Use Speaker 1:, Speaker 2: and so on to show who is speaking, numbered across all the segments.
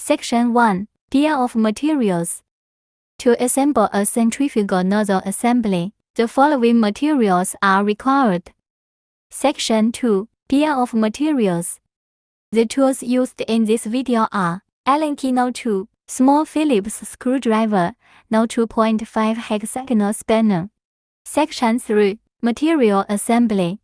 Speaker 1: Section 1. Tier of materials. To assemble a centrifugal nozzle assembly, the following materials are required. Section 2. Tier of materials. The tools used in this video are Allen key No. 2, small Phillips screwdriver, No. 2.5 hexagonal spanner. Section 3. Material assembly.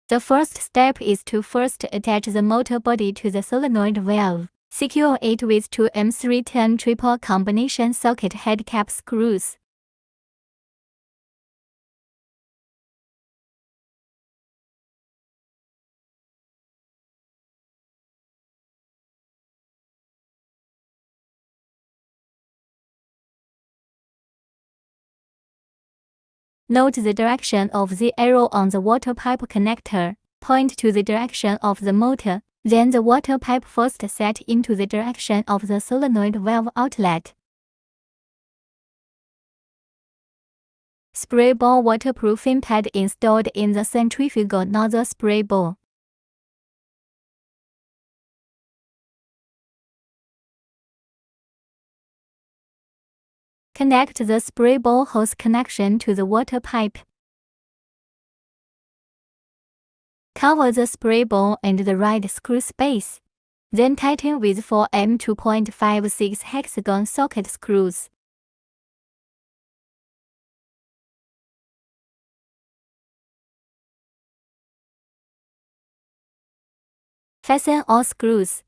Speaker 1: The first step is to first attach the motor body to the solenoid valve. Secure it with two M310 triple combination socket head cap screws. Note the direction of the arrow on the water pipe connector. Point to the direction of the motor, then the water pipe first set into the direction of the solenoid valve outlet. Spray ball waterproofing pad installed in the centrifugal nozzle spray ball. Connect the spray ball hose connection to the water pipe. Cover the spray ball and the right screw space. Then tighten with 4 M2.56 hexagon socket screws. Fasten all screws.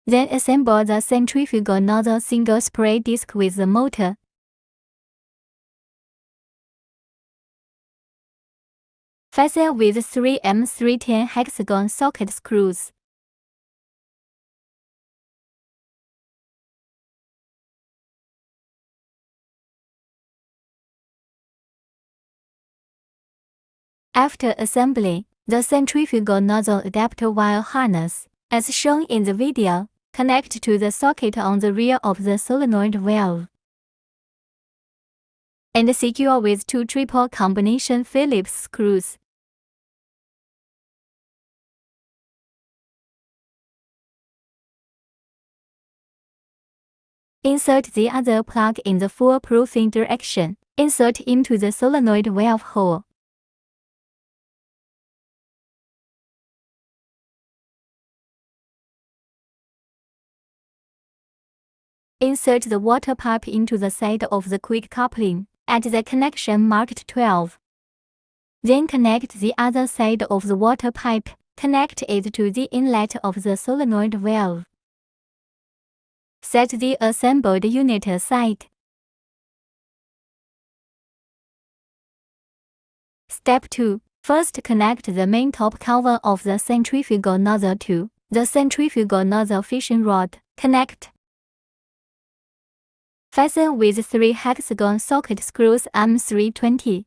Speaker 1: Then assemble the centrifugal nozzle single spray disc with the motor. Fasten with 3 M310 hexagon socket screws. After assembly, the centrifugal nozzle adapter wire harness, as shown in the video, connect to the socket on the rear of the solenoid valve and secure with two triple combination Phillips screws. Insert the other plug in the foolproofing direction. Insert into the solenoid valve hole. Insert the water pipe into the side of the quick coupling at the connection marked 12. Then connect the other side of the water pipe. Connect it to the inlet of the solenoid valve. Set the assembled unit aside. Step 2. First connect the main top cover of the centrifugal nozzle to the centrifugal nozzle fishing rod. Connect. Fasten with 3 hexagon socket screws M320.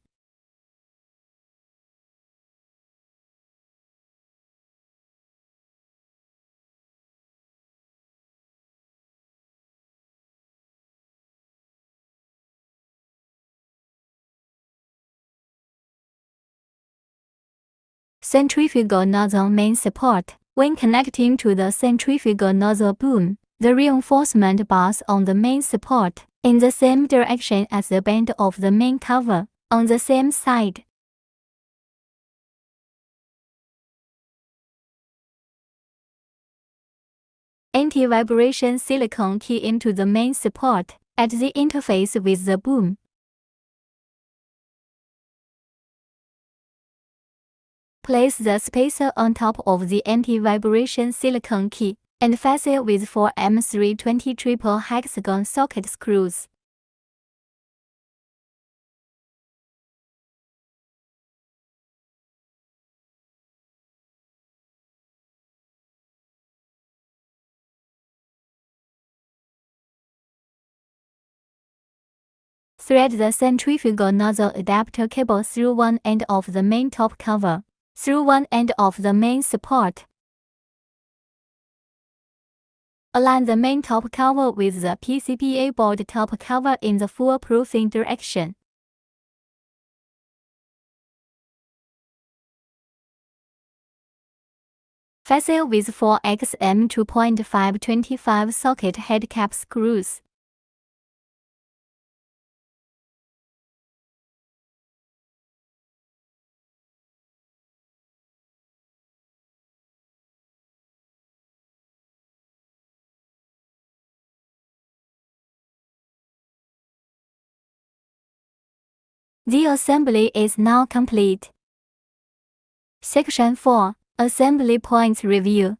Speaker 1: Centrifugal nozzle main support. When connecting to the centrifugal nozzle boom, the reinforcement bars on the main support in the same direction as the bend of the main cover on the same side. Anti-vibration silicone key into the main support at the interface with the boom. Place the spacer on top of the anti-vibration silicone key and fasten with 4 M320 triple hexagon socket screws. Thread the centrifugal nozzle adapter cable through one end of the main top cover, through one end of the main support. Align the main top cover with the PCBA board top cover in the foolproofing direction. Fasten with 4xm 2.5 25 socket head cap screws. The assembly is now complete. Section 4. Assembly Points Review.